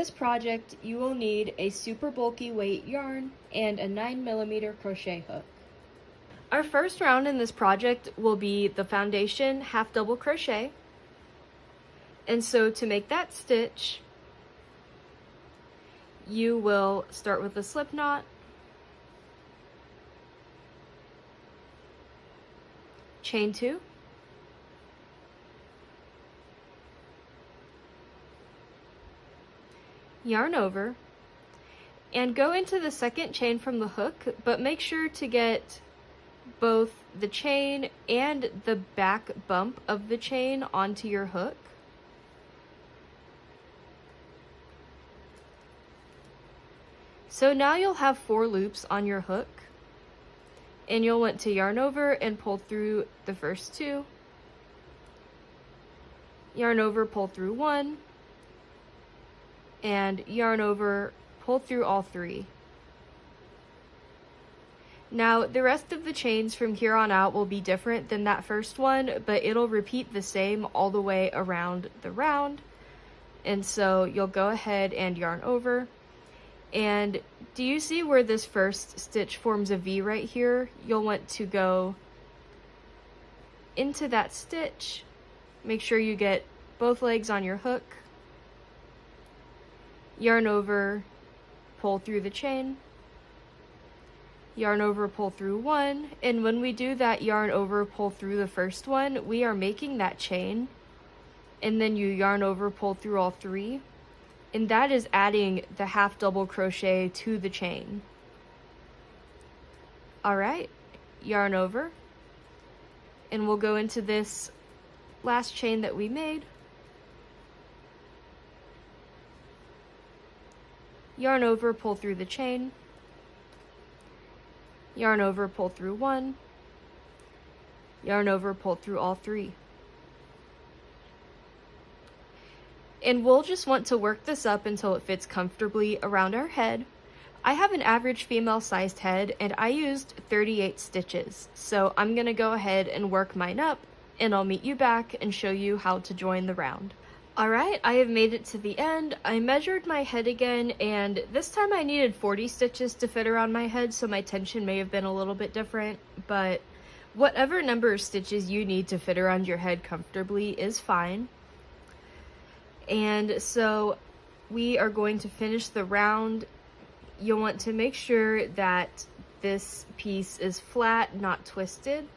this project, you will need a super bulky weight yarn and a 9mm crochet hook. Our first round in this project will be the foundation half double crochet. And so to make that stitch, you will start with a slip knot, chain 2, yarn over, and go into the second chain from the hook, but make sure to get both the chain and the back bump of the chain onto your hook. So now you'll have 4 loops on your hook, and you'll want to yarn over and pull through the first 2, yarn over, pull through 1, and yarn over, pull through all 3. Now the rest of the chains from here on out will be different than that first one, but it'll repeat the same all the way around the round. And so you'll go ahead and yarn over. And do you see where this first stitch forms a V right here? You'll want to go into that stitch, make sure you get both legs on your hook, yarn over, pull through the chain, yarn over, pull through 1, and when we do that yarn over, pull through the first one, we are making that chain, and then you yarn over, pull through all 3, and that is adding the half double crochet to the chain. Alright, yarn over, and we'll go into this last chain that we made, yarn over, pull through the chain, yarn over, pull through 1, yarn over, pull through all 3. And we'll just want to work this up until it fits comfortably around our head. I have an average female sized head and I used 38 stitches, so I'm gonna go ahead and work mine up, and I'll meet you back and show you how to join the round. Alright, I have made it to the end. I measured my head again, and this time I needed 40 stitches to fit around my head, so my tension may have been a little bit different, but whatever number of stitches you need to fit around your head comfortably is fine. And so we are going to finish the round. You'll want to make sure that this piece is flat, not twisted.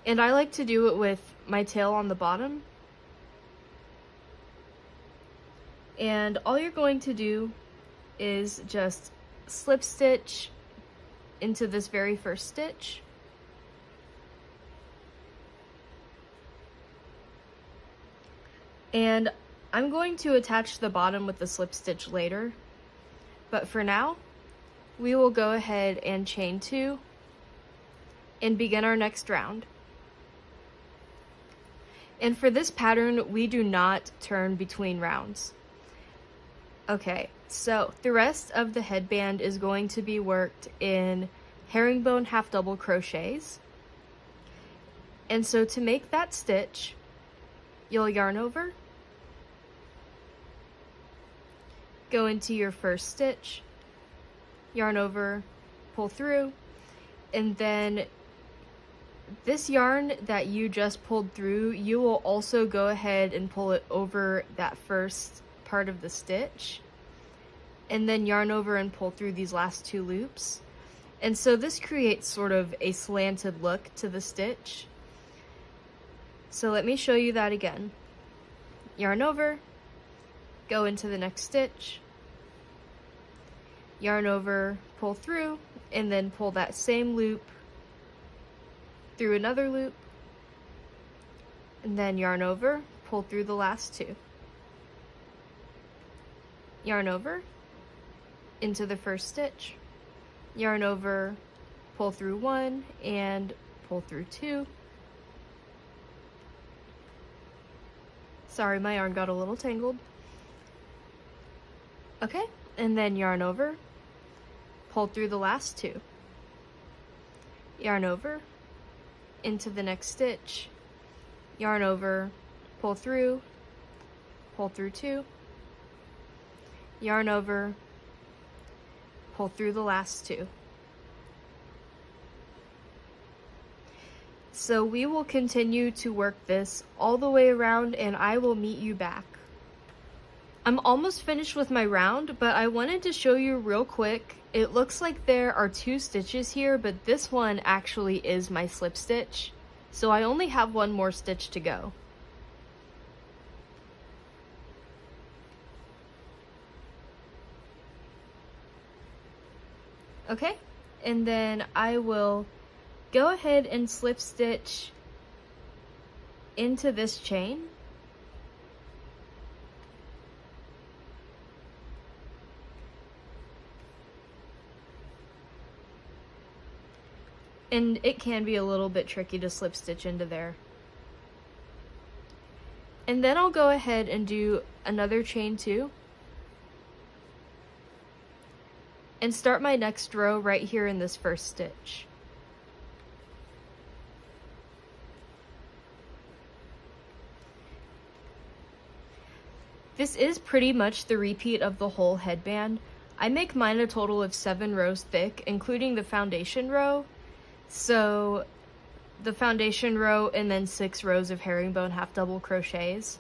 And I like to do it with my tail on the bottom. And all you're going to do is just slip stitch into this very first stitch. And I'm going to attach the bottom with the slip stitch later, but for now, we will go ahead and chain 2 and begin our next round. And for this pattern, we do not turn between rounds. Okay, so the rest of the headband is going to be worked in herringbone half double crochets. And so to make that stitch, you'll yarn over, go into your first stitch, yarn over, pull through, and then this yarn that you just pulled through, you will also go ahead and pull it over that first part of the stitch, and then yarn over and pull through these last 2 loops. And so this creates sort of a slanted look to the stitch. So let me show you that again. Yarn over, go into the next stitch, yarn over, pull through, and then pull that same loop through another loop, and then yarn over, pull through the last 2. Yarn over, into the first stitch, yarn over, pull through 1, and pull through 2. Sorry, my yarn got a little tangled. Okay, and then yarn over, pull through the last 2. Yarn over, into the next stitch, yarn over, pull through, pull through 2, yarn over, pull through the last 2. So we will continue to work this all the way around and I will meet you back. I'm almost finished with my round, but I wanted to show you real quick. It looks like there are 2 stitches here, but this one actually is my slip stitch. So I only have 1 more stitch to go. Okay, and then I will go ahead and slip stitch into this chain. And it can be a little bit tricky to slip stitch into there. And then I'll go ahead and do another chain 2. And start my next row right here in this first stitch. This is pretty much the repeat of the whole headband. I make mine a total of 7 rows thick, including the foundation row. So the foundation row and then 6 rows of herringbone half double crochets.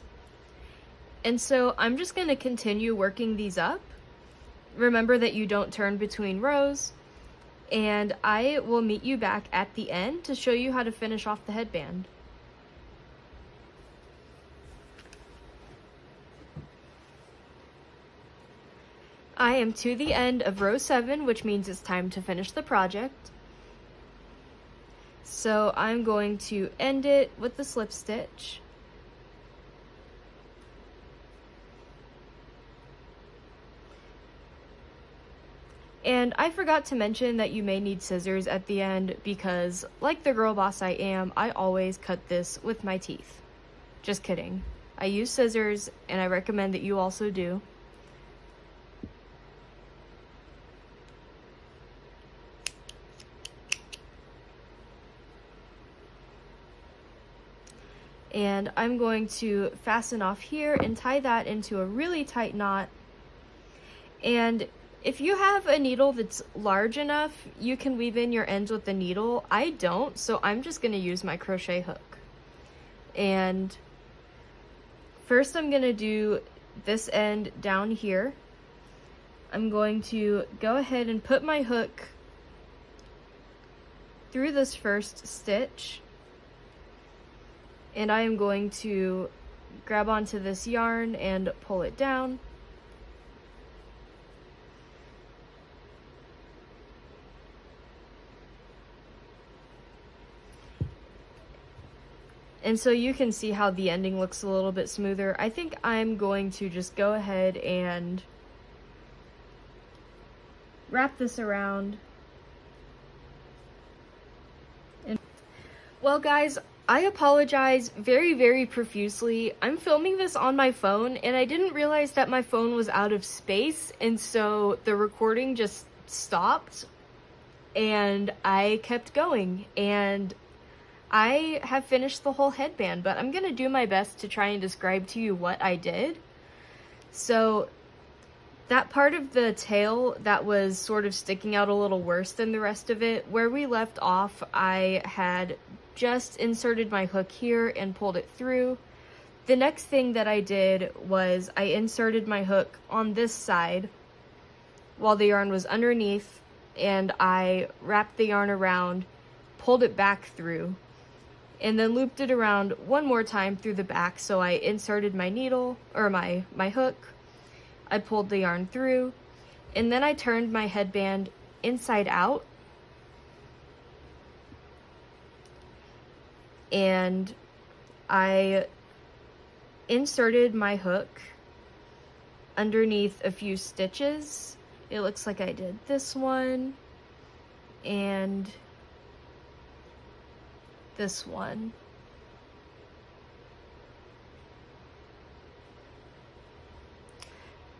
And so I'm just going to continue working these up. Remember that you don't turn between rows, and I will meet you back at the end to show you how to finish off the headband. I am to the end of row 7, which means it's time to finish the project. So I'm going to end it with the slip stitch. And I forgot to mention that you may need scissors at the end because, like the girl boss I am, I always cut this with my teeth. Just kidding. I use scissors, and I recommend that you also do. And I'm going to fasten off here and tie that into a really tight knot. And if you have a needle that's large enough, you can weave in your ends with the needle. I don't, so I'm just going to use my crochet hook. And first I'm going to do this end down here. I'm going to go ahead and put my hook through this first stitch. And I am going to grab onto this yarn and pull it down. And so you can see how the ending looks a little bit smoother. I think I'm going to just go ahead and wrap this around. And well, guys, I apologize very, very profusely. I'm filming this on my phone, and I didn't realize that my phone was out of space, and so the recording just stopped, and I kept going, and I have finished the whole headband, but I'm gonna do my best to try and describe to you what I did. So that part of the tail that was sort of sticking out a little worse than the rest of it, where we left off, I had just inserted my hook here and pulled it through. The next thing that I did was I inserted my hook on this side while the yarn was underneath, and I wrapped the yarn around, pulled it back through, and then looped it around one more time through the back. So I inserted my needle, or my hook, I pulled the yarn through, and then I turned my headband inside out, and I inserted my hook underneath a few stitches. It looks like I did this one and this one.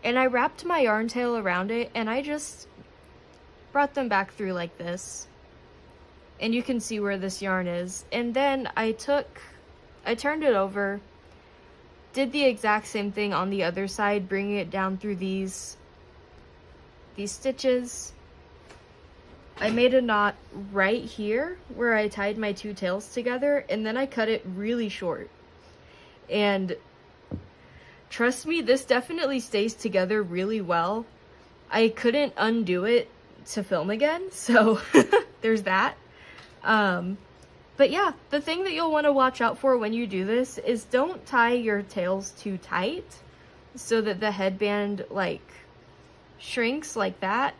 And I wrapped my yarn tail around it, and I just brought them back through like this. And you can see where this yarn is. And then I turned it over, did the exact same thing on the other side, bringing it down through these stitches. I made a knot right here where I tied my two tails together, and then I cut it really short. And trust me, this definitely stays together really well. I couldn't undo it to film again, so there's that. But yeah, the thing that you'll want to watch out for when you do this is don't tie your tails too tight so that the headband like shrinks like that.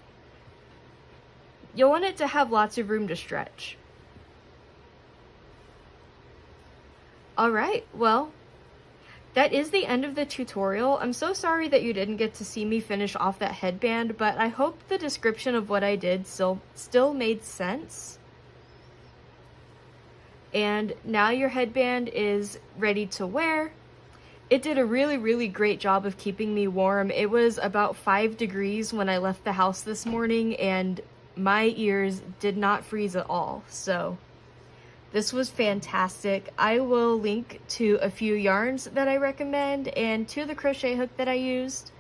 You'll want it to have lots of room to stretch. Alright, well, that is the end of the tutorial. I'm so sorry that you didn't get to see me finish off that headband, but I hope the description of what I did still made sense. And now your headband is ready to wear. It did a really great job of keeping me warm. It was about 5 degrees when I left the house this morning, and my ears did not freeze at all. So this was fantastic. I will link to a few yarns that I recommend and to the crochet hook that I used.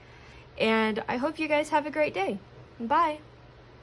And I hope you guys have a great day. Bye!